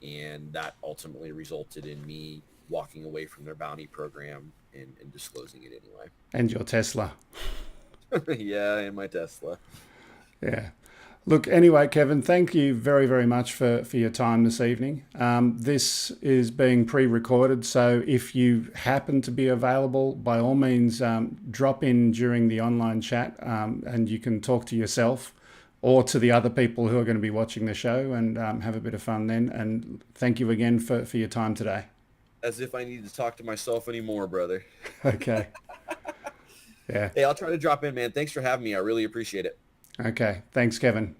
And that ultimately resulted in me walking away from their bounty program and disclosing it anyway. And your Tesla. Yeah, and my Tesla. Yeah. Look, anyway, Kevin, thank you very, very much for your time this evening. This is being pre-recorded, so if you happen to be available, by all means, drop in during the online chat and you can talk to yourself or to the other people who are going to be watching the show and have a bit of fun then. And thank you again for your time today. As if I need to talk to myself anymore, brother. Okay. Yeah. Hey, I'll try to drop in, man. Thanks for having me. I really appreciate it. Okay. Thanks, Kevin.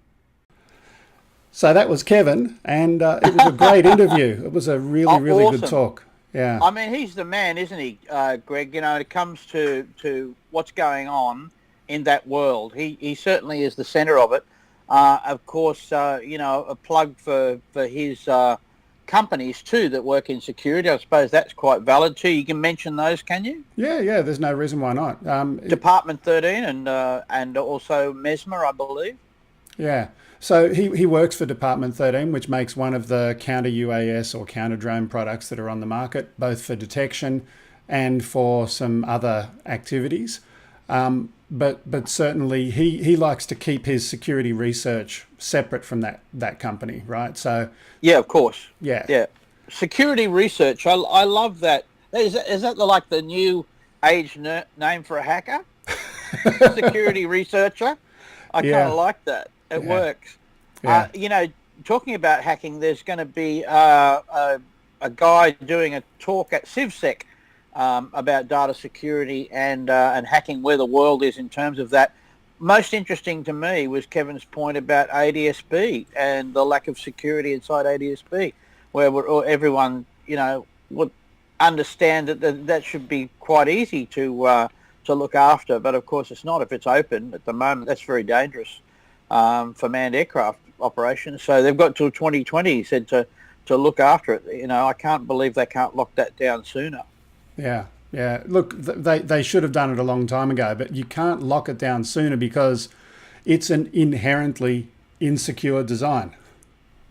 So that was Kevin, and it was a great interview. It was a really, really awesome. good talk. Yeah. I mean, he's the man, isn't he, Greg? You know, when it comes to what's going on in that world, he certainly is the center of it. Of course, you know, a plug for his companies too that work in security. I suppose that's quite valid too. You can mention those, can you? Yeah. There's no reason why not. Department 13 and also Mesmer, I believe. Yeah. So he works for Department 13, which makes one of the counter UAS or counter drone products that are on the market, both for detection and for some other activities. But certainly he likes to keep his security research separate from that company, right? So yeah, of course. Yeah. Security research. I love that. Is that like the new age name for a hacker? Security researcher. I kind of like that. It works. Yeah. You know, talking about hacking, there's going to be a guy doing a talk at CivSec about data security and hacking, where the world is in terms of that. Most interesting to me was Kevin's point about ADSB and the lack of security inside ADSB, where everyone, you know, would understand that should be quite easy to look after. But of course, it's not. If it's open at the moment, that's very dangerous for manned aircraft operations. So they've got till 2020, he said, to look after it. You know, I can't believe they can't lock that down sooner. Yeah. Look, they should have done it a long time ago, but you can't lock it down sooner because it's an inherently insecure design.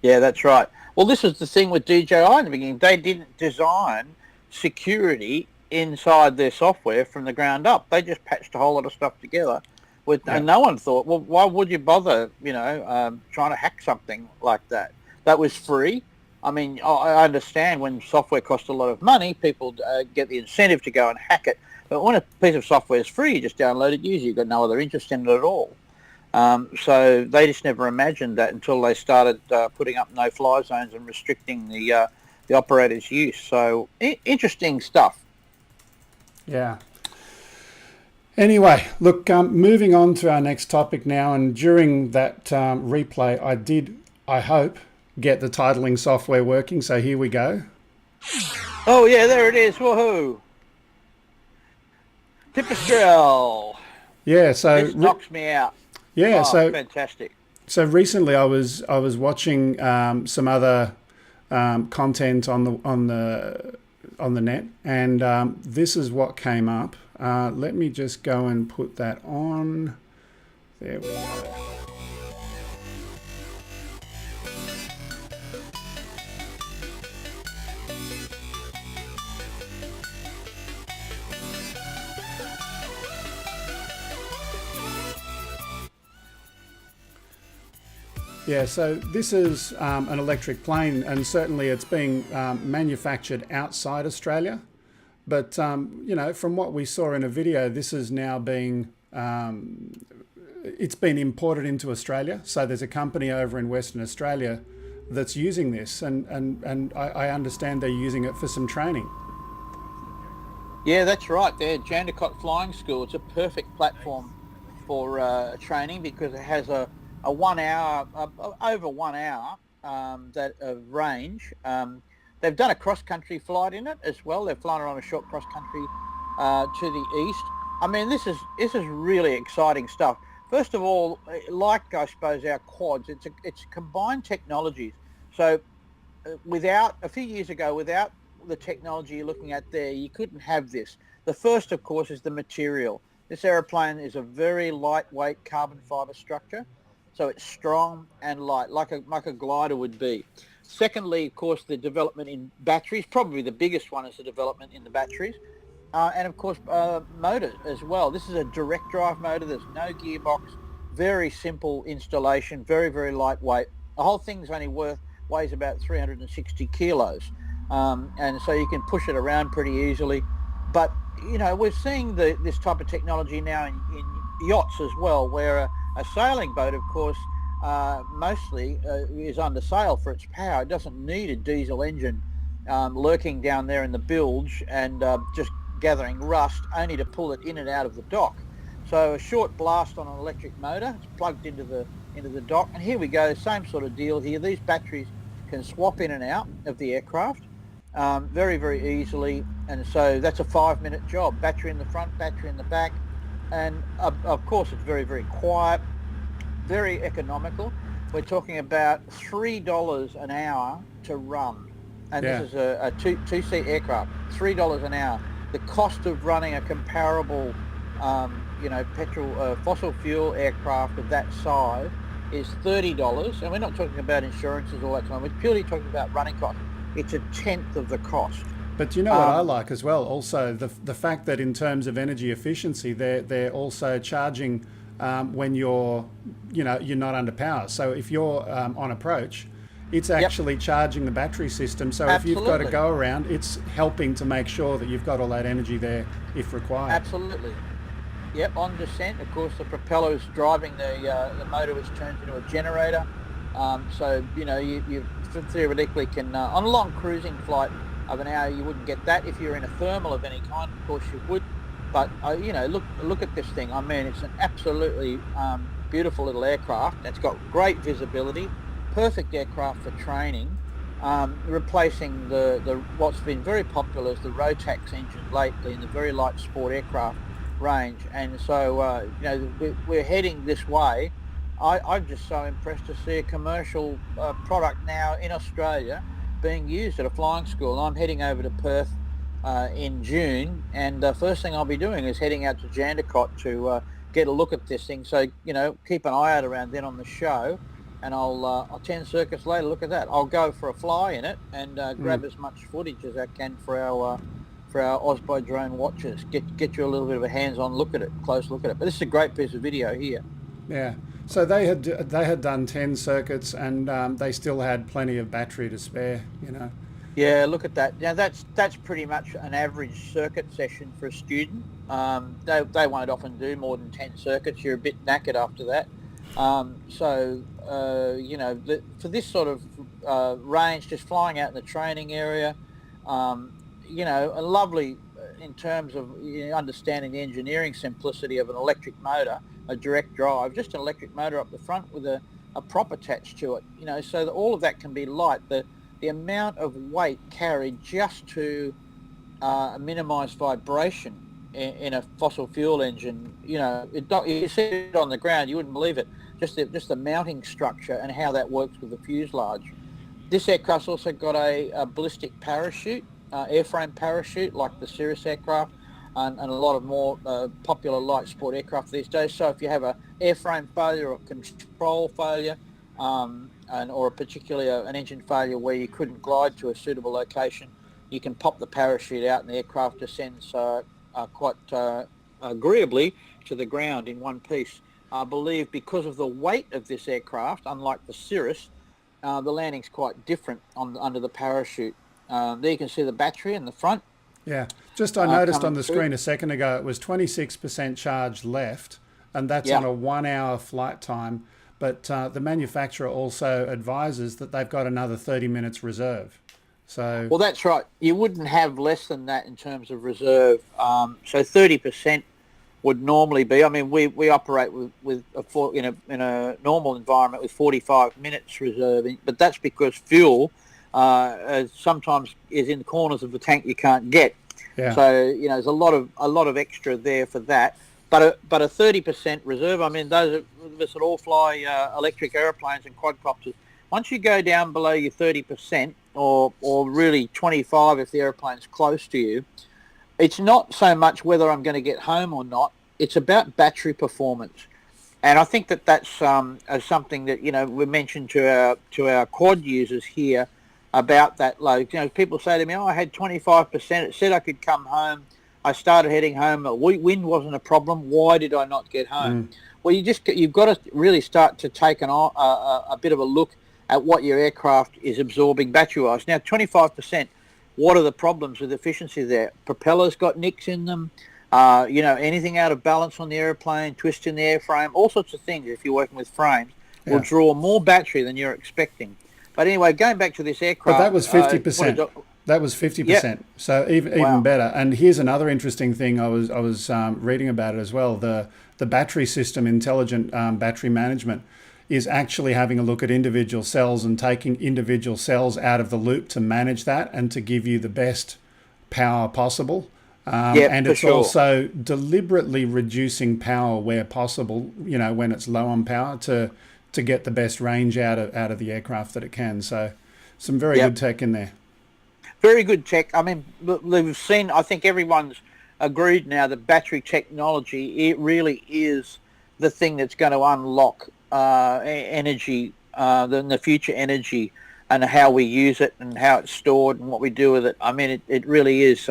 Yeah, that's right. Well, this is the thing with DJI in the beginning. They didn't design security inside their software from the ground up. They just patched a whole lot of stuff together. And no one thought, well, why would you bother, you know, trying to hack something like that? That was free. I mean, I understand when software costs a lot of money, people get the incentive to go and hack it. But when a piece of software is free, you just download it, use it. You've got no other interest in it at all. So they just never imagined that until they started putting up no-fly zones and restricting the operator's use. So interesting stuff. Yeah. Anyway, look, moving on to our next topic now. And during that replay, I hope, get the titling software working. So here we go. Oh, yeah, there it is. Woohoo. Pipistrel. Yeah, so... This knocks me out. Yeah, so... Fantastic. So recently I was watching some other content on the net, and this is what came up. Let me just go and put that on. There we go. Yeah, so this is an electric plane, and certainly it's being manufactured outside Australia. But, from what we saw in a video, this is now being, it's been imported into Australia. So there's a company over in Western Australia that's using this, and I understand they're using it for some training. Yeah, that's right. There, Jandakot Flying School. It's a perfect platform for training because it has a 1 hour, over 1 hour that of range. They've done a cross-country flight in it as well. They've flown on a short cross-country to the east. I mean, this is really exciting stuff. First of all, like I suppose our quads, it's combined technologies. So without a few years ago, without the technology you're looking at there, you couldn't have this. The first, of course, is the material. This aeroplane is a very lightweight carbon fiber structure, so it's strong and light, like a glider would be. Secondly, of course, the development in batteries. Probably the biggest one is the development in the batteries. And of course, motors as well. This is a direct drive motor. There's no gearbox. Very simple installation. Very, very lightweight. The whole thing's only weighs about 360 kilos. And so you can push it around pretty easily. But, we're seeing this type of technology now in yachts as well, where a sailing boat, of course, mostly is under sail for its power. It doesn't need a diesel engine lurking down there in the bilge and just gathering rust, only to pull it in and out of the dock. So a short blast on an electric motor, it's plugged into the dock, and here we go, same sort of deal here. These batteries can swap in and out of the aircraft very, very easily, and so that's a 5-minute job. Battery in the front, battery in the back, and of course it's very, very quiet, very economical. We're talking about $3 an hour to run, and This is a two-seat aircraft. $3 an hour. The cost of running a comparable, fossil fuel aircraft of that size is $30, and we're not talking about insurances all that time. We're purely talking about running costs. It's a tenth of the cost. But you know what I like as well? Also, the fact that in terms of energy efficiency, they're also charging when you're not under power. So if you're on approach, it's actually charging the battery system. So if you've got to go around, it's helping to make sure that you've got all that energy there if required. Absolutely. Yep, on descent, of course, the propeller is driving the motor, which turns into a generator. So, you theoretically can, on a long cruising flight of an hour, you wouldn't get that. If you're in a thermal of any kind, of course you would. But, look at this thing. I mean, it's an absolutely beautiful little aircraft. It's got great visibility, perfect aircraft for training, replacing the what's been very popular as the Rotax engine lately in the very light sport aircraft range. And so, we're heading this way. I'm just so impressed to see a commercial product now in Australia being used at a flying school. I'm heading over to Perth in June, and the first thing I'll be doing is heading out to Jandakot to get a look at this thing. So, keep an eye out around then on the show, and I'll 10 circuits later, look at that. I'll go for a fly in it and grab as much footage as I can for our Osby drone watchers. Get you a little bit of a hands-on look at it, close look at it. But this is a great piece of video here. Yeah. So they had done 10 circuits, and they still had plenty of battery to spare. Yeah, look at that. Now that's pretty much an average circuit session for a student. They won't often do more than 10 circuits. You're a bit knackered after that. For this sort of range, just flying out in the training area, a lovely in terms of understanding the engineering simplicity of an electric motor, a direct drive, just an electric motor up the front with a prop attached to it, so that all of that can be light. The amount of weight carried just to minimize vibration in a fossil fuel engine, you see it on the ground, you wouldn't believe it. Just the mounting structure and how that works with the fuselage. This aircraft's also got a ballistic parachute, airframe parachute, like the Cirrus aircraft, and a lot of more popular light sport aircraft these days. So if you have a airframe failure or control failure, or particularly an engine failure where you couldn't glide to a suitable location, you can pop the parachute out and the aircraft descends quite agreeably to the ground in one piece. I believe because of the weight of this aircraft, unlike the Cirrus, the landing's quite different under the parachute. There you can see the battery in the front. Yeah, just I noticed on coming the through. screen a second ago it was 26% charge left, and that's Yeah. on a 1 hour flight time. But the manufacturer also advises that they've got another 30 minutes reserve. So Well, that's right. You wouldn't have less than that in terms of reserve. So 30% would normally be. I mean, we operate with in a normal environment with 45 minutes reserving, but that's because fuel sometimes is in the corners of the tank you can't get. yeah, So there's a lot of extra there for that. But a 30% reserve. I mean, those of us that all fly electric airplanes and quadcopters. Once you go down below your 30%, or really 25 if the airplane's close to you, it's not so much whether I'm going to get home or not. It's about battery performance, and I think that's something that we mentioned to our quad users here about that load. People say to me, "Oh, I had 25%. It said I could come home. I started heading home. Wind wasn't a problem. Why did I not get home?" Well, you've got to really start to take a bit of a look at what your aircraft is absorbing battery-wise. Now, 25%. What are the problems with efficiency there? Propellers got nicks in them. Anything out of balance on the airplane, twist in the airframe, all sorts of things. If you're working with frames, will draw more battery than you're expecting. But anyway, going back to this aircraft, but that was 50%. That was 50%. Yep. So even better. And here's another interesting thing. I was reading about it as well. The battery system, intelligent battery management, is actually having a look at individual cells and taking individual cells out of the loop to manage that and to give you the best power possible. And it's also deliberately reducing power where possible, when it's low on power to get the best range out of the aircraft that it can. So some very good tech in there. Very good tech. I mean, we've seen, I think everyone's agreed now that battery technology, it really is the thing that's going to unlock energy, the future energy, and how we use it and how it's stored and what we do with it. I mean, it really is.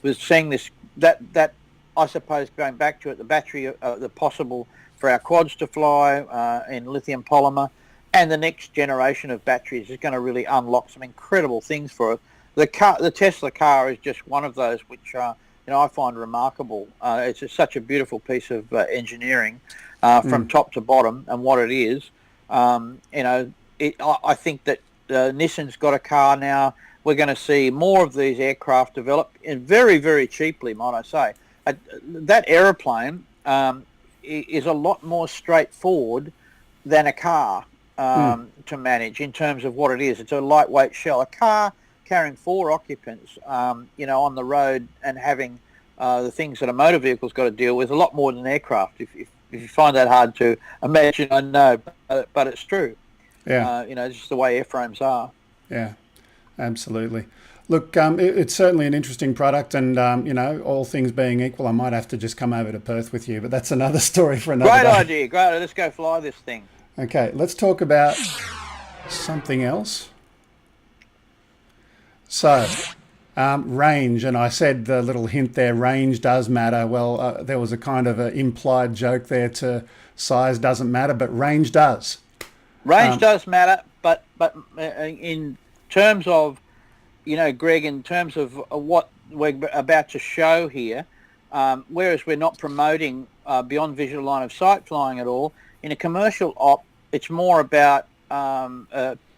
We're seeing this, that I suppose, going back to it, the battery, the possible for our quads to fly in lithium polymer, and the next generation of batteries is going to really unlock some incredible things for us. The Tesla car is just one of those which I find remarkable. It's just such a beautiful piece of engineering from top to bottom, and what it is. I think that Nissan's got a car now. We're going to see more of these aircraft developed, and very, very cheaply, might I say. That aeroplane is a lot more straightforward than a car to manage in terms of what it is. It's a lightweight shell. A car carrying 4 occupants, on the road and having the things that a motor vehicle's got to deal with, a lot more than an aircraft. If you find that hard to imagine, I know, but it's true. Yeah. It's just the way airframes are. Yeah, absolutely. Look, it's certainly an interesting product, and all things being equal, I might have to just come over to Perth with you, but that's another story for another day. Great idea. Great. Let's go fly this thing. Okay, let's talk about something else. So, range, and I said the little hint there, range does matter. Well, there was a kind of an implied joke there to size doesn't matter, but range does. Range does matter, but in terms of, Greg, in terms of what we're about to show here, whereas we're not promoting beyond visual line of sight flying at all, in a commercial op, it's more about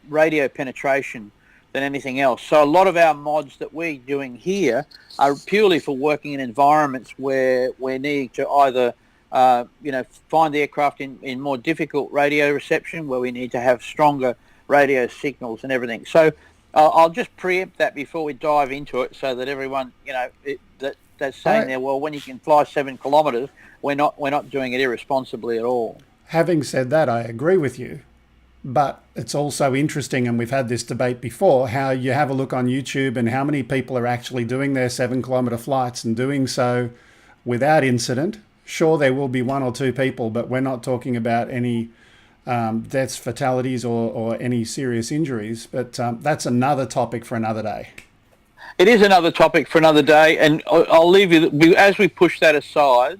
radio penetration than anything else. So a lot of our mods that we're doing here are purely for working in environments where we're needing to either find the aircraft in more difficult radio reception, where we need to have stronger radio signals and everything. So I'll just preempt that before we dive into it, so that everyone, that's saying there, well, when you can fly 7 kilometres, we're not doing it irresponsibly at all. Having said that, I agree with you. But it's also interesting, and we've had this debate before, how you have a look on YouTube and how many people are actually doing their 7-kilometre flights and doing so without incident. Sure, there will be 1 or 2 people, but we're not talking about any deaths, fatalities, or any serious injuries. But that's another topic for another day. It is another topic for another day, and I'll leave you, as we push that aside,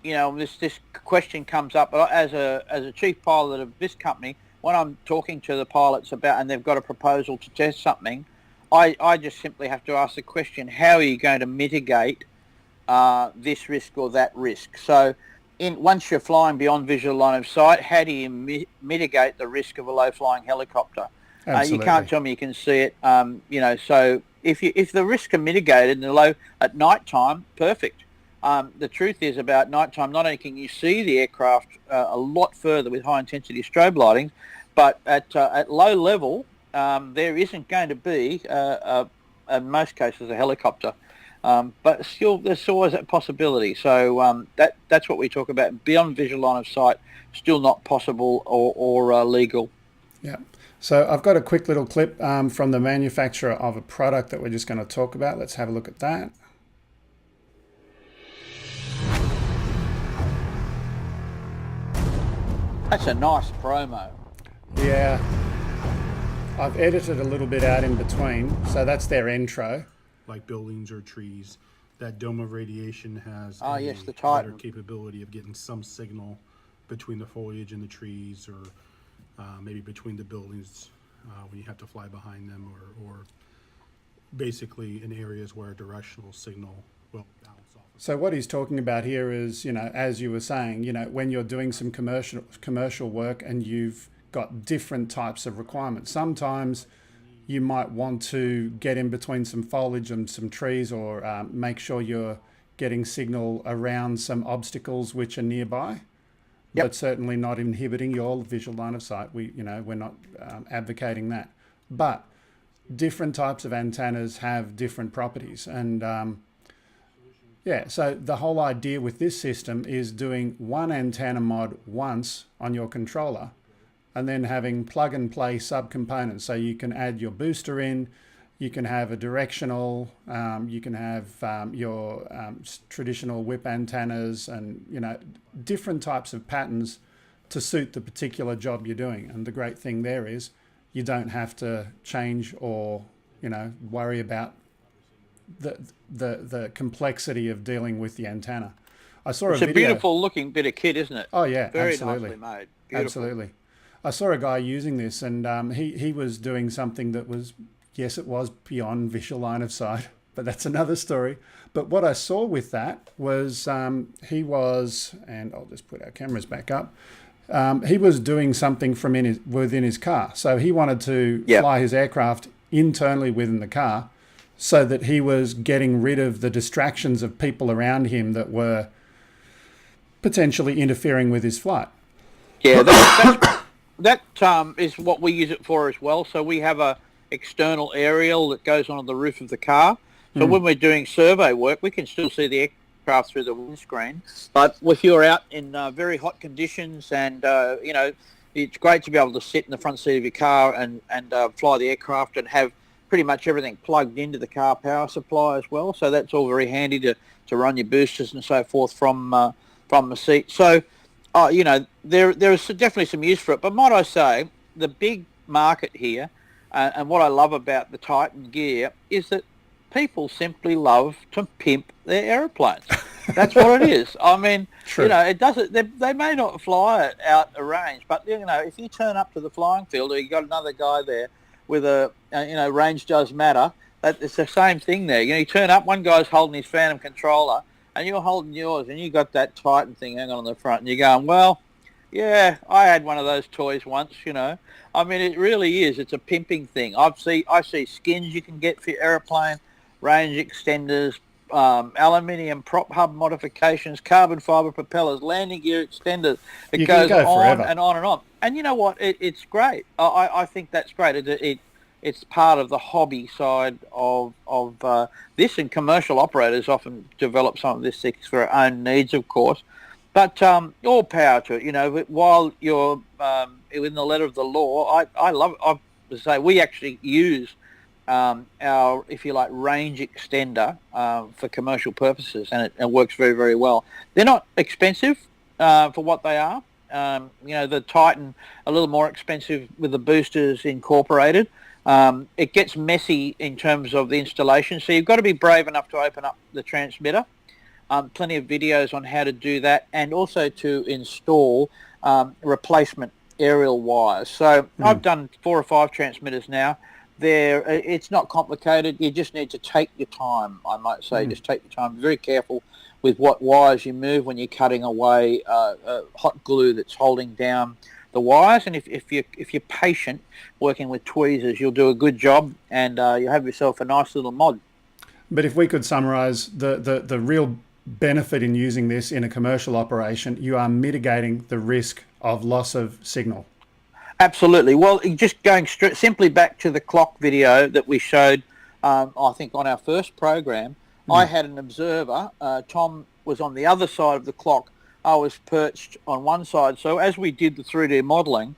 this question comes up as a chief pilot of this company. When I'm talking to the pilots about, and they've got a proposal to test something, I just simply have to ask the question: how are you going to mitigate this risk or that risk? So, once you're flying beyond visual line of sight, how do you mitigate the risk of a low-flying helicopter? You can't tell me you can see it. So if the risks are mitigated at night time, perfect. The truth is, about nighttime, not only can you see the aircraft a lot further with high-intensity strobe lighting, but at low level, there isn't going to be, in most cases, a helicopter. But still, there's always that possibility. So that's what we talk about. Beyond visual line of sight, still not possible or legal. Yeah. So I've got a quick little clip from the manufacturer of a product that we're just going to talk about. Let's have a look at that. That's a nice promo. Yeah. I've edited a little bit out in between. So that's their intro. Like buildings or trees, that dome of radiation has the better Titan capability of getting some signal between the foliage and the trees, or maybe between the buildings when you have to fly behind them, or basically in areas where a directional signal will bounce off. So what he's talking about here is, as you were saying, when you're doing some commercial work and you've got different types of requirements. Sometimes you might want to get in between some foliage and some trees, or make sure you're getting signal around some obstacles which are nearby, but certainly not inhibiting your visual line of sight. We're not advocating that. But different types of antennas have different properties. And so the whole idea with this system is doing one antenna mod once on your controller, and then having plug and play subcomponents. So you can add your booster in, you can have a directional, you can have your traditional whip antennas, and different types of patterns to suit the particular job you're doing. And the great thing there is you don't have to change or worry about the complexity of dealing with the antenna. I saw it's a beautiful looking bit of kit, isn't it? Oh yeah, very absolutely. nicely made. Beautiful. Absolutely. I saw a guy using this, and he was doing something that was, yes, it was beyond visual line of sight, but that's another story. But what I saw with that was he was, and I'll just put our cameras back up, he was doing something within his car. So he wanted to fly his aircraft internally within the car so that he was getting rid of the distractions of people around him that were potentially interfering with his flight. Yeah, that is what we use it for as well. So we have a external aerial that goes on the roof of the car. So when we're doing survey work, we can still see the aircraft through the windscreen. But if you're out in very hot conditions, and it's great to be able to sit in the front seat of your car and fly the aircraft and have pretty much everything plugged into the car power supply as well. So that's all very handy to run your boosters and so forth from the seat. So there is definitely some use for it. But might I say, the big market here, and what I love about the Titan gear, is that people simply love to pimp their aeroplanes. That's what it is. I mean, True. It doesn't. They may not fly it out a range, but if you turn up to the flying field, or you got another guy there with range does matter. It's the same thing there. You turn up, one guy's holding his Phantom controller, and you're holding yours, and you got that Titan thing hanging on the front, and you're going, well, yeah, I had one of those toys once, I mean, it really is. It's a pimping thing. I see skins you can get for your aeroplane, range extenders, aluminium prop hub modifications, carbon fibre propellers, landing gear extenders. It goes on forever. and on and on. And you know what? It's great. I think that's great. It's part of the hobby side of this, and commercial operators often develop some of this for their own needs, of course. But all power to it. While you're within the letter of the law, I love it. I have to say, we actually use our, if you like, range extender for commercial purposes, and it works very, very well. They're not expensive for what they are. The Titan, a little more expensive with the boosters incorporated. It gets messy in terms of the installation, so you've got to be brave enough to open up the transmitter plenty of videos on how to do that, and also to install replacement aerial wires. So I've done 4 or 5 transmitters now. It's not complicated. You just need to take your time, I might say. Just take your time. Be very careful with what wires you move when you're cutting away hot glue that's holding down the wires. And if you're patient working with tweezers, you'll do a good job, and you'll have yourself a nice little mod. But if we could summarize the real benefit in using this in a commercial operation, you are mitigating the risk of loss of signal. Absolutely. Well, just going simply back to the clock video that we showed, I think on our first program, I had an observer. Tom was on the other side of the clock. I was perched on one side. So as we did the 3D modelling,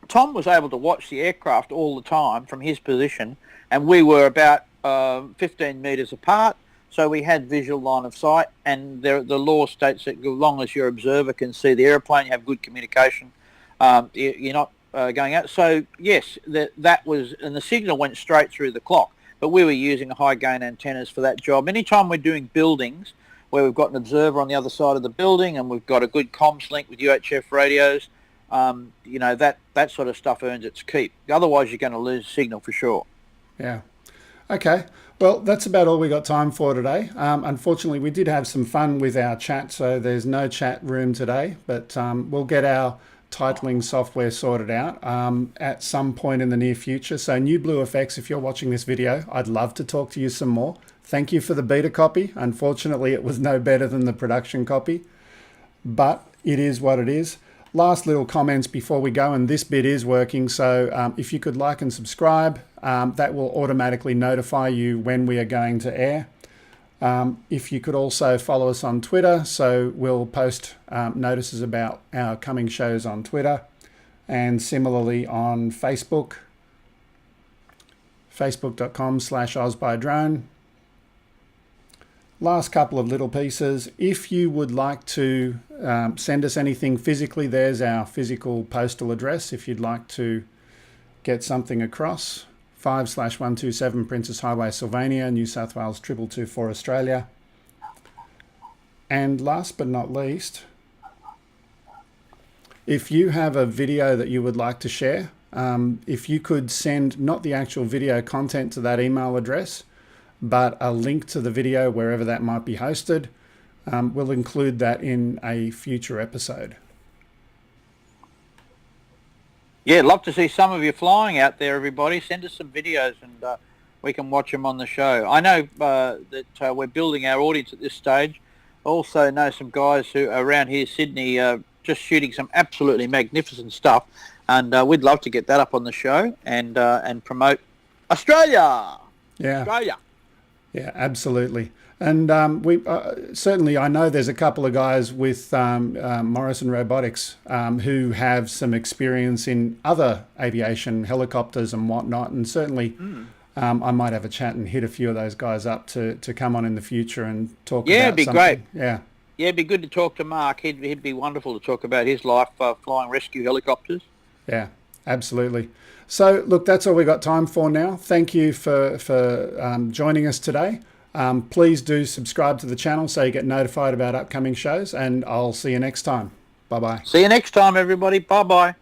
Tom was able to watch the aircraft all the time from his position, and we were about 15 metres apart. So we had visual line of sight, and the law states that as long as your observer can see the airplane, you have good communication. You're not going out. So yes, that was, and the signal went straight through the clock. But we were using high gain antennas for that job. Anytime we're doing buildings where we've got an observer on the other side of the building and we've got a good comms link with UHF radios, that sort of stuff earns its keep. Otherwise, you're going to lose signal for sure. Yeah. Okay. Well, that's about all we got time for today. Unfortunately, we did have some fun with our chat, so there's no chat room today, but we'll get our titling software sorted out at some point in the near future. So New Blue FX, if you're watching this video, I'd love to talk to you some more. Thank you for the beta copy. Unfortunately, it was no better than the production copy, but it is what it is. Last little comments before we go, and this bit is working, so if you could like and subscribe, that will automatically notify you when we are going to air. If you could also follow us on Twitter, so we'll post notices about our coming shows on Twitter, and similarly on Facebook, facebook.com/OzByDrone. Last couple of little pieces. If you would like to send us anything physically, there's our physical postal address if you'd like to get something across. 5/127 Princess Highway, Sylvania, New South Wales 2224 Australia. And last but not least, if you have a video that you would like to share, if you could send not the actual video content to that email address, but a link to the video wherever that might be hosted, we'll include that in a future episode. Yeah, love to see some of you flying out there, everybody. Send us some videos and we can watch them on the show. I know that we're building our audience at this stage. Also know some guys who are around here, Sydney, just shooting some absolutely magnificent stuff. And we'd love to get that up on the show and promote Australia. Yeah. Australia. Yeah, absolutely. And we certainly, I know there's a couple of guys with Morrison Robotics who have some experience in other aviation, helicopters and whatnot. And certainly I might have a chat and hit a few of those guys up to come on in the future and talk about it'd be something. Great. Yeah. Yeah, it'd be good to talk to Mark. He'd be wonderful to talk about his life flying rescue helicopters. Yeah, absolutely. So, look, that's all we got time for now. Thank you for joining us today. Please do subscribe to the channel so you get notified about upcoming shows, and I'll see you next time. Bye-bye. See you next time, everybody. Bye-bye.